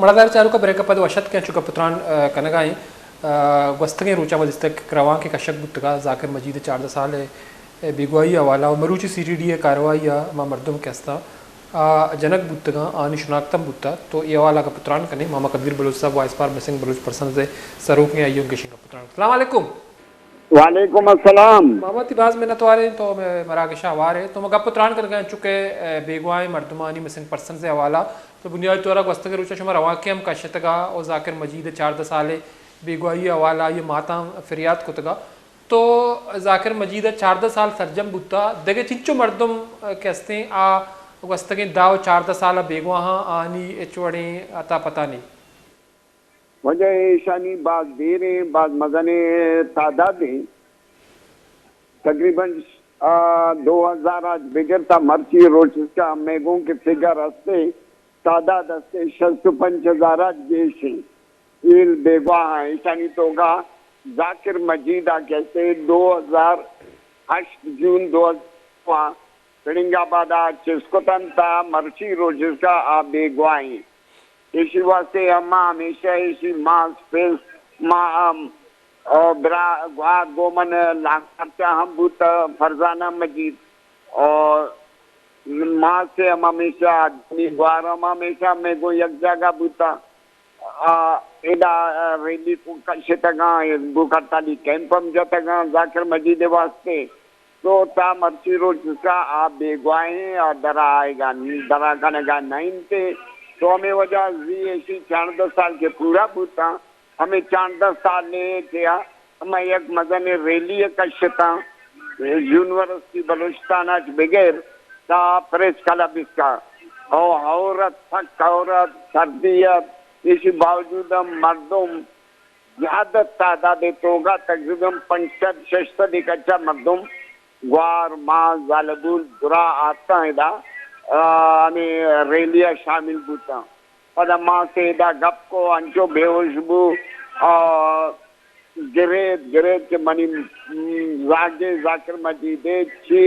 मड़ादार चारू का ब्रेकअप है वशत के चुका पुत्रान कनगाई वस्तगे रूचा वजिस्तक रवां के कशक बुतगा जाकिर मजीद 4 साल है बिगवाई हवाला और मरूची सीटीडी है कार्रवाई मा मर्दम कैस्ता जनक बुतगा आनी शनाख्तम बुत्ता तो ये वाला का पुत्रान कने मामा कबीर बलूच साहब वाइस पार मिसिंग बलूच पर्सन से सरूक में आइयों के शिका पुत्रान अस्सलाम वालेकुम। वालेकुम अस्सलाम। मामा तिबाज में नतवारे तो मैं मराकेशा हवारे तो मगा पुत्रान कर गए चुके बेगवाई मर्दमानी मिसिंग पर्सन से हवाला तो बुनियादी तौर पर वस्तगे रूचा शुमार रवां के हम कशतगा और जाकिर मजीद 4 साल बेगवाई हवाला ये माता फरियाद कुतगा तो जाकिर मजीद 4 साल सरजम बुत्ता दगे चिंचो मर्दम कैसते आ वस्तगे दाव 4 साल बेगवाहा आनी एचवड़े अता पता नहीं वजह ईशानी बाज देरे बाज मजने तादादें तकरीबन 2000 आज बिगड़ता मर्ची रोज का मेगों के फिगर हस्ते तादाद हस्ते 65,000 जेशे इल बेगवाहा ईशानी तोगा जाकिर मजीदा कहते 2008 जून 2000 फिरिंगाबादा चिस्कोतंता मर्ची रोज का आ बेगवाही इसी वास्ते अम्मा हमेशा इसी मांस फेस ब्रा गोमन लाखा हम बूत फरजाना मजीद और माँ से हम हमेशा ग्वार हम हमेशा में को एक जगह बूता एडा रेली को कशे तगा बुकरताली कैंपम जतगा जाकिर मजीद वास्ते तो ता मर्ची रोज का आप बेगवाए और दरा आएगा दरा कनेगा 9 पे तो हमें वजह ऐसी 4 साल के पूरा बूता हमें 4 साल ने किया हमें एक मजन रैली कशता यूनिवर्सिटी बलूचिस्तान आज बगैर ता प्रेस क्लब इसका और औरत फक औरत सर्दियत इसी बावजूद मर्दम ज्यादा तादाद होगा तकरीबन 65-66 कच्चा मर्दम ग्वार माँ जालबुल बुरा आता है दा हमें रैलिया शामिल बुता और माँ से दा गप को अंचो बेहोश बु गिरेत के मनी जागे जाकिर मजीदे छी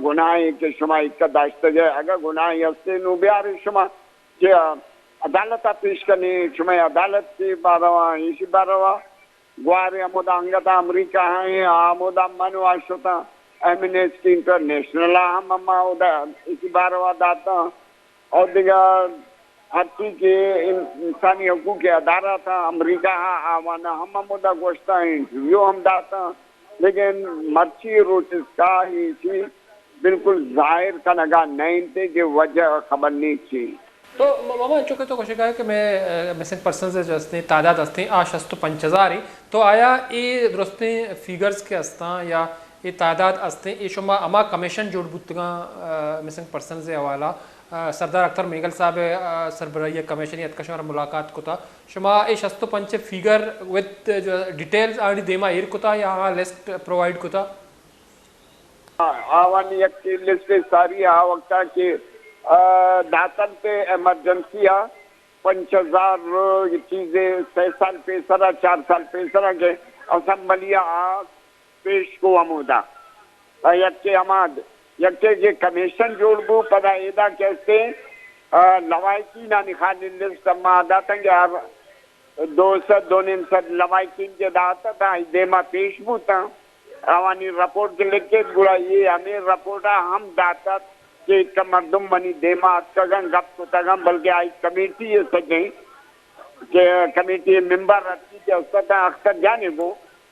गुनाह के शुमा इक्का दाश्त जाए अगर गुनाह हस्ते नु बिहार शुमा के अदालत पेश करने शुमा अदालत के बारवा इसी बारवा ग्वारे अमोदा अंगता अमेरिका है आमोदा मनु आशोता एमिनेस्टी इंटरनेशनल हम अम्मा उदा इसी बारवा दाता और दिगर हत्ती के इंसानी हकूक के अदारा था अमेरिका आवाना हम अमोदा गोश्ता इंटरव्यू हम दाता लेकिन मर्ची रोटिस का ही थी बिल्कुल जाहिर का नगा नहीं थे कि वजह खबर नहीं थी तो मामा चुके तो कोशिश है कि मैं मिसिंग पर्सन से जस्ते तादाद हस्ते आशस्त 5000 तो आया ये दुरुस्ते फिगर्स के हस्ता या ये तादाद हस्ते ये शुमा अमा कमीशन जोड़ बुतगा मिसिंग पर्सन से हवाला सरदार अख्तर मेगल साहब सरबराही कमीशन या कशमर मुलाकात को था शुमा ये शस्तो पंच फिगर विद डिटेल्स आनी देमा एर को था या लिस्ट प्रोवाइड को था आवानी एक लिस्ट सारी आ वक्ता के दातन पे इमरजेंसी 5,000 चीजें 6 साल पेसरा 4 साल पेसरा के असम्बलिया पेश को अमोदा यक्के अमाद यक्के के कमीशन जोड़बू पदा एदा कैसे लवाइकी ना निखानी लिस्ट अम्मा दातंगे 200 लवाइकी के दाता था देमा पेश बूता आवानी रिपोर्ट के लिखे बुरा ये हमें रिपोर्टा हम दाता के मर्दम बनी देमा तगन गप को तगन बल्कि आई कमेटी ये सके के कमेटी मेंबर रखी के उसका अक्सर जाने को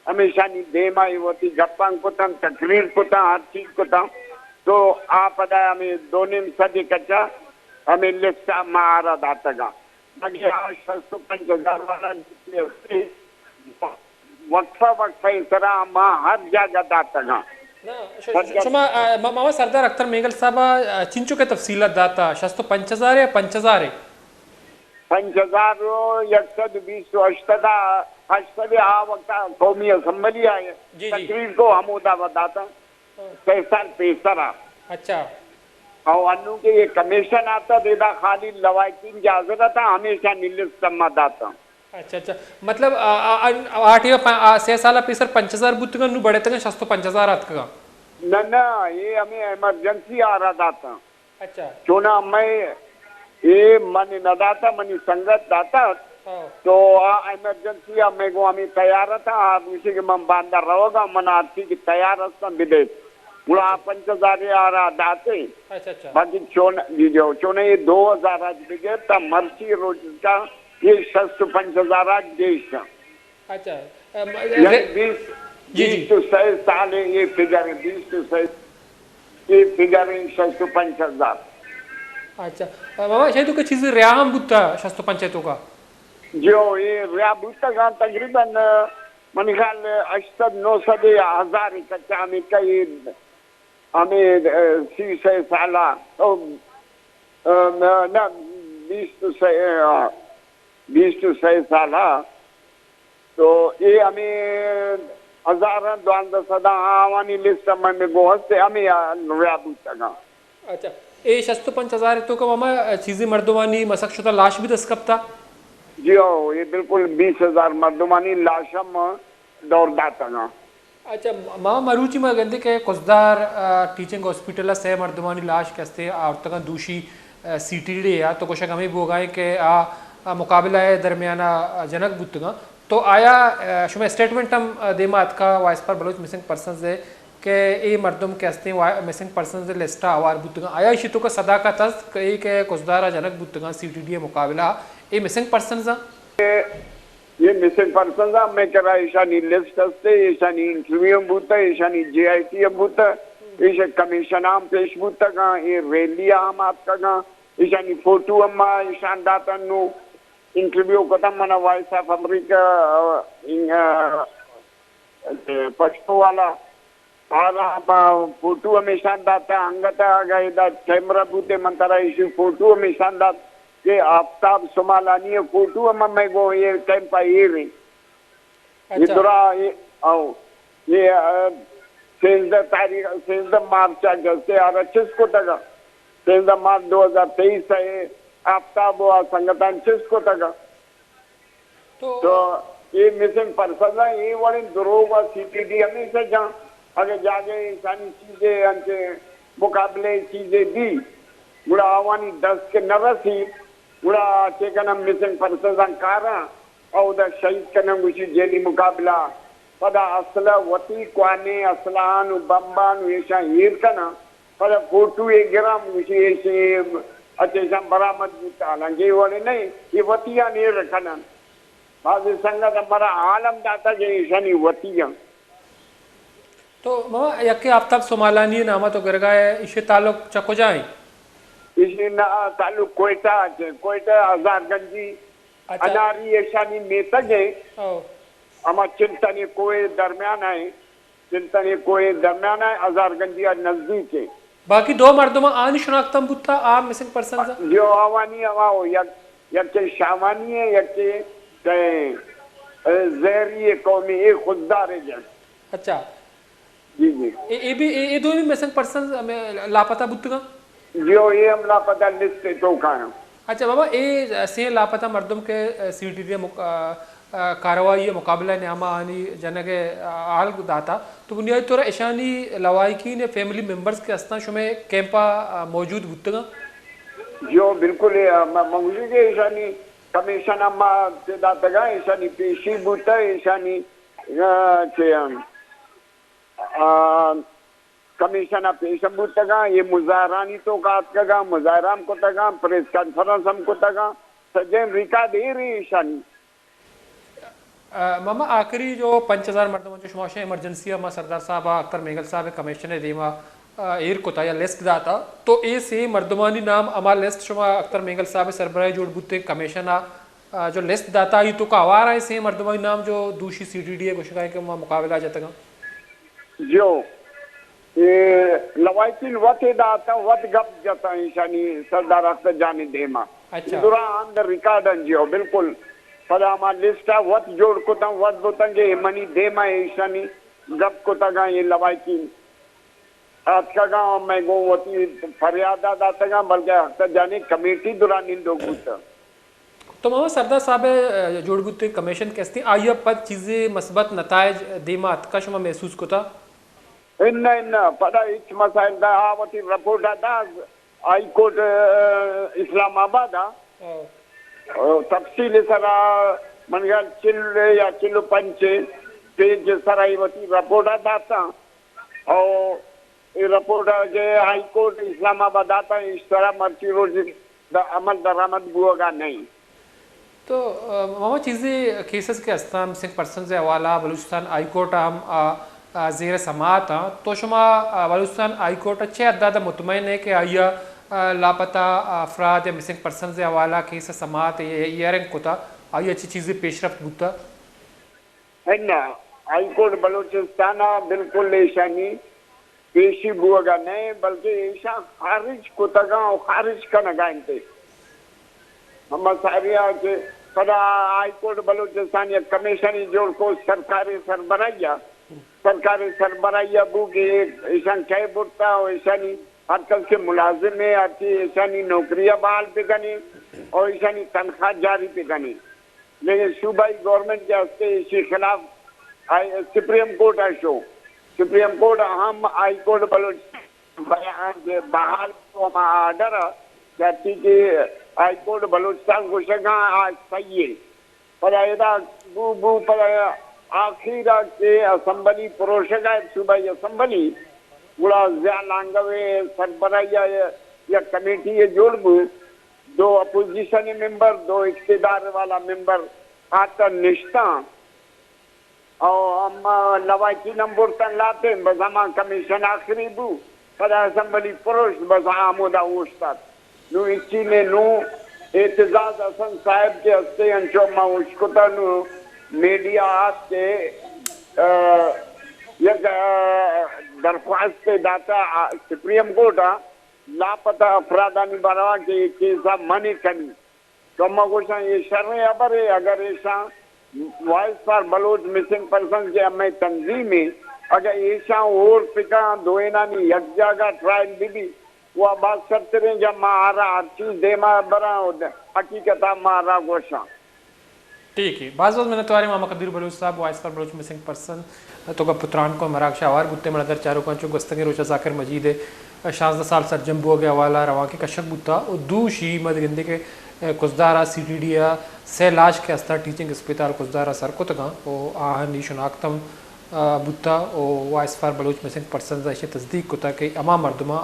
हमेशा नहीं देमा ये होती गप्पां को तम तकरीर को ता हर चीज को ता तो आप अदा हमें 2 सदी कच्चा हमें लिस्ट मारा दाता का बाकी आज 65,000 वाला वक्फा इस तरह माँ हर जगह दाता का शुमा मामा सरदार अख्तर मेगल साहब चिंचो के तफसीलात दाता शस्तो 5,000 या 5,000 5,000 120 अष्टदा आ वक्त कौमी असम्बली आए तकरीर को हम उदा बताता 6 साल पेसरा अच्छा और अनु के ये कमीशन आता देदा खाली लवाकिन की हजरत हमेशा नीलिस सम्मा दाता अच्छा अच्छा मतलब 8 या 6 साल पेसर 5,000 बुतगा नु बड़े तक शस्तो 5,000 आत का ना ये हमें इमरजेंसी आ रहा था अच्छा चुना मैं ये मन न दाता मनी संगत दाता तो एमरजेंसी मैं को हमें तैयार था आप उसी के मन बांधा रहोगा मन आर्थिक तैयार रस्ता विदेश मुला 5000 आ दाते अच्छा अच्छा बाकी चोन जो चोने ये 2000 आज बिगे ता मर्सी रोज का ये 5000 आज देश का अच्छा यानी 20 to 6 साल है ये फिगर 20 to 6 ये फिगर है 5000 अच्छा मामा शायद तो चीज रियाम बुत्ता शस्तो पंचायतों का जो ये रियाबुता का तकरीबन मन ख्याल 800-900 कच्चा में कई हमें 6 साल तो ना 20 to 6 साल तो ये हमें 1000-1200 आवानी लिस्ट में गोहते हमें रियाबुता का अच्छा ए शस्तो 5000 तो का मामा चीजें मर्दवानी मसकशुदा लाश भी दस्कप्ता जी हो ये बिल्कुल 20,000 मर्दमानी लाशम दौर दाता ना अच्छा मामा मरूची में गंदे के कुछदार टीचिंग हॉस्पिटल से मर्दवानी लाश कैसे औरतों का दूषी सीटीडी या तो कुछ हमें भी होगा कि मुकाबला है दरमियाना जनक बुतगा तो आया शुमे स्टेटमेंट हम देमात का वाइस पर बलोच मिसिंग पर्सनस है कि ये मर्दम कैसे मिसिंग पर्सनस लिस्टा आवार बुतगा आया इसी तो का सदा का तस कई के कुछदार जनक बुतगा सीटीडी मुकाबला ये मिसिंग पर्सनस ये मिसिंग पर्सन मैं करा ईशानी लिस्ट असते ईशानी इंटरव्यू बूता ईशानी जीआईटी बूता ईशा कमीशन आम पेश बूता का ये रैली आम आपका का ईशानी फोटो अम्मा ईशान दाता नु इंटरव्यू कदम मना वॉइस ऑफ अमेरिका पश्तो वाला और फोटो हमेशा दाता अंगता गए दा कैमरा बूते मंतरा इशू फोटो हमेशा दाता ये आफ्ताब सुमालानी फोटो में मैं गो ये कैंपा ये रही ये दुरा ये आओ ये 16 मार्च से 28 को तक 16 मार्च 2023 है आफ्ताब हुआ संगठन 6 को तक तो ये मिसिंग पर्सन है ये वाले दुरोगा सीटीडी हमेशा जहाँ अगर जाके सारी चीजें अंचे मुकाबले चीजें दी बुरा आवानी 10 के नरसी बुरा चेकन मिसिंग पर्सन कारा और उधर शहीद करने मुझे जेली मुकाबला पदा असला वती क्वाने असलान बम्बान ऐसा हीर करना पदा फोटो एक ग्राम मुझे ऐसे अच्छे से बरामद होता हालांकि वाले नहीं ये वतिया नहीं रखना बाकी संगत हमारा आलम दाता जो ऐसा नहीं वतिया तो मामा यके आफ्ताब सोमालानी नामा तो गिर गए इसे ताल्लुक चको जाए इसी ना ताल्लुक कोयटा हजारगंजी अनारी ऐशानी नेता है हमारा चिंतन कोई दरमियान है हजारगंजी नजदीक है बाकी दो मर्दों में आनी शनाख्तम बुत्ता आप मिसिंग पर्सन जो आवानी हवाओ यके शावानी है यके जहरी कौमी एक खुददार है अच्छा जी जी ये दो भी मिसिंग पर्सन लापता बुत्ता जो ये हम लापता लिस्ट तो कहाँ अच्छा बाबा ये से लापता मर्दों के सीटीडी कार्रवाई मुकाबला न्यामा आनी जनके आल दाता तो बुनियादी तौर ईशानी लवाइकी ने फैमिली मेंबर्स के अस्ता शुमे कैंपा मौजूद बुतगा जो बिल्कुल मंगली के ईशानी कमीशन अम्मा से दातगा ईशानी पेशी बुता ईशानी कमीशन पेश बुतगा ये मुजाहरानी तो का मुजाहराम को तगा प्रेस कॉन्फ्रेंस हम को तगा सजन रिका दे रही ईशानी मामा आखिरी जो 5000 मर्दों जो शुमाशे इमरजेंसी अमा सरदार साहब अख्तर मेघल साहब कमिश्नर देमा एर को या लिस्ट दाता तो ए से मर्दमानी नाम अमा लिस्ट शुमा अख्तर मेघल साहब सरबराह जोड़ बुते कमीशन जो लिस्ट दाता ये तो का आवार है से मर्दमानी नाम जो दूसरी सीटीडी है कुछ के मुकाबला जाता जो ये लवाइकिन वते दाता वत गप जाता ईशानी सरदार अख्तर जाने देमा अच्छा दुरा अंदर रिकॉर्ड जो बिल्कुल पदा हमारा लिस्ट है वत जोड़ को तंग वत बोतंगे मनी देमा ईशानी गप को तंगा ये लवाइकिन आज का गाँव मैं गो वती फरियादा दाता गा बल्कि अख्तर जाने कमेटी दुरा निंदो गुता तो मामा सरदार साहब जोड़ बुते कमीशन कैसे आइए पद चीजें मस्बत नतायज देमा का शुमा महसूस को था इन पता इच मसाइल दा आवती रिपोर्ट दा हाई कोर्ट इस्लामाबाद तफसील सरा मनगा चिल्ले या चिल्लो पंचे पेज सराइवती रिपोर्ट दाता और ये रिपोर्ट जे हाई कोर्ट इस्लामाबाद आता इस तरह मर्ची रोज अमल दरामद हुआ नहीं। तो मामा चीज़ें केसेस के हस्ता मिसिंग पर्सन से हवाला बलूचिस्तान हाई कोर्ट हम ज़ेर समात तो शुमा बलूचिस्तान हाई कोर्ट अच्छे अदादा मुतमईन है कि आइया लापता अफराद या मिसिंग पर्सन से हवाला केस समात ईयरिंग कोता आइया अच्छी चीज़ें पेशरफ बुता है ना। हाई कोर्ट बलूचिस्तान बिल्कुल ऐशानी पेशी बुआगा नहीं बल्कि ऐसा खारिज कोतगा और खारिज का नगाइंते हम सारिया के पदा हाई कोर्ट बलूचिस्तान या कमीशन जोड़ को सरकारी सरबराहिया बुक ऐसा कह बुटता और ऐसा नहीं आजकल के मुलाजिम में आती ऐसा नहीं नौकरियां बहाल पे करनी और ऐसा नहीं तनख्वाह जारी पे करनी। लेकिन सूबाई गवर्नमेंट के हस्ते इसके खिलाफ सुप्रीम कोर्ट सुप्रीम कोर्ट हम हाई कोर्ट बलूचिस्तान बहाल ऑर्डर कहती कि हाई कोर्ट बलूचिस्तान को आज सही है पर बू पर आखिर के असम्बली पुरोशगा सूबाई असम्बली गुड़ा ज्या लांगवे सरबराहिया या कमेटी जोड़बू दो अपोजिशन मेंबर दो इख्तिदार वाला मेंबर आकर निष्ठा और हम लवाकी नंबर तन लाते बस हम कमीशन आखिरी बू पर असम्बली पुरुष बस आमोदा उस्ताद नु इसी ने नु एतजाज हसन साहब के हस्ते अंशो मा उसको तनु मीडिया के एक दरख्वास्त दाता सुप्रीम कोर्ट लापता अफरादानी बरवा के केसा मनी कमी तो मगोशा ये शर्म अबर है अगर ऐसा voice for Baloch missing person के हमें तंजीम में अगर ऐसा और पिका दोना नहीं एक जगह ट्रायल भी वो बात करते रहे जब मारा हर चीज दे बरा हकीकत मारा गोशा ठीक है बाज़ मैंने तुम्हारे मामा कदीर बलूच साहब voice for Baloch missing person तो का पुत्रान को मराक शावार बुत्ते मदर चारों का चुक गस्तंगे रोशा जाकर मजीद है 16 साल सरजम बुआ के हवाला रवा के कशक बुत्ता और दूशी मद गिंदे के कुजदारा CTD से लाश के अस्ता टीचिंग अस्पताल कुजदारा सर को तक ओ आहनी शनाख्तम बुत्ता ओ voice for Baloch missing person ऐसे तस्दीक को कि अमा मरदमा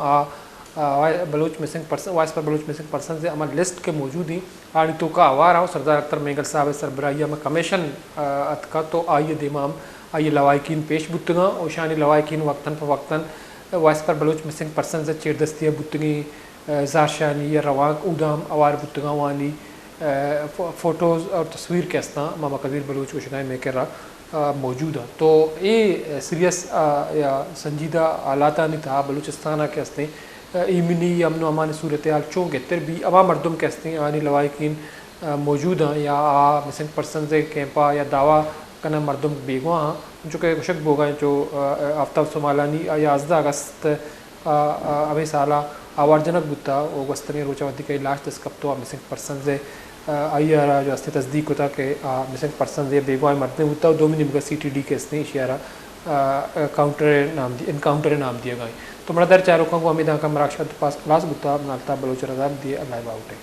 बलूच मिसिंग पर्सन वॉइस पर बलूच मिसिंग पर्सन से अमल लिस्ट के मौजूद ही आनी तो का आवार आओ सरदार अख्तर मेगल साहब सरबराहिया में कमीशन अतका तो आइए दिमाम आइए लवाकिन पेश बुतगा और शानी लवाकिन वक्तन फ़वक्तन वॉइस पर बलूच मिसिंग पर्सन से चेरदस्तिया बुतगी ज़ारशानी या रवाक उदाम आवार बुतगा वाली फ़ोटोज़ और तस्वीर के अस्ता मामा कदीर बलूच उशनाई में कर मौजूद है तो ये सीरियस या संजीदा आलाता नहीं था बलूचिस्तान के हस्ते इमनी अमन अमान सूरत हाल चों गेतर भी अवा मरदम के हस्ते आनी लवाकिन मौजूद हैं या मिसिंग पर्सन से कैंपा या दावा कना मरदम बेगवा हैं जो कि कुशक बोगा जो आफ्ताब सोमालानी या 18 अगस्त अभी साला आवारजनक बुता और गस्तनी रोचावती के लाश दस्कब तो मिसिंग पर्सन से आइया जो हस्ते तस्दीक होता कि मिसिंग पर्सन से बेगवा मरते होता और 2 महीने CTD के हस्ते इशारा इनकाउंटर नाम दिया गए तो मरदर चारों को अमीदा का मराकशा पास क्लास बुता नालता बलोच रजाब दिए अल्लाह बाउटे।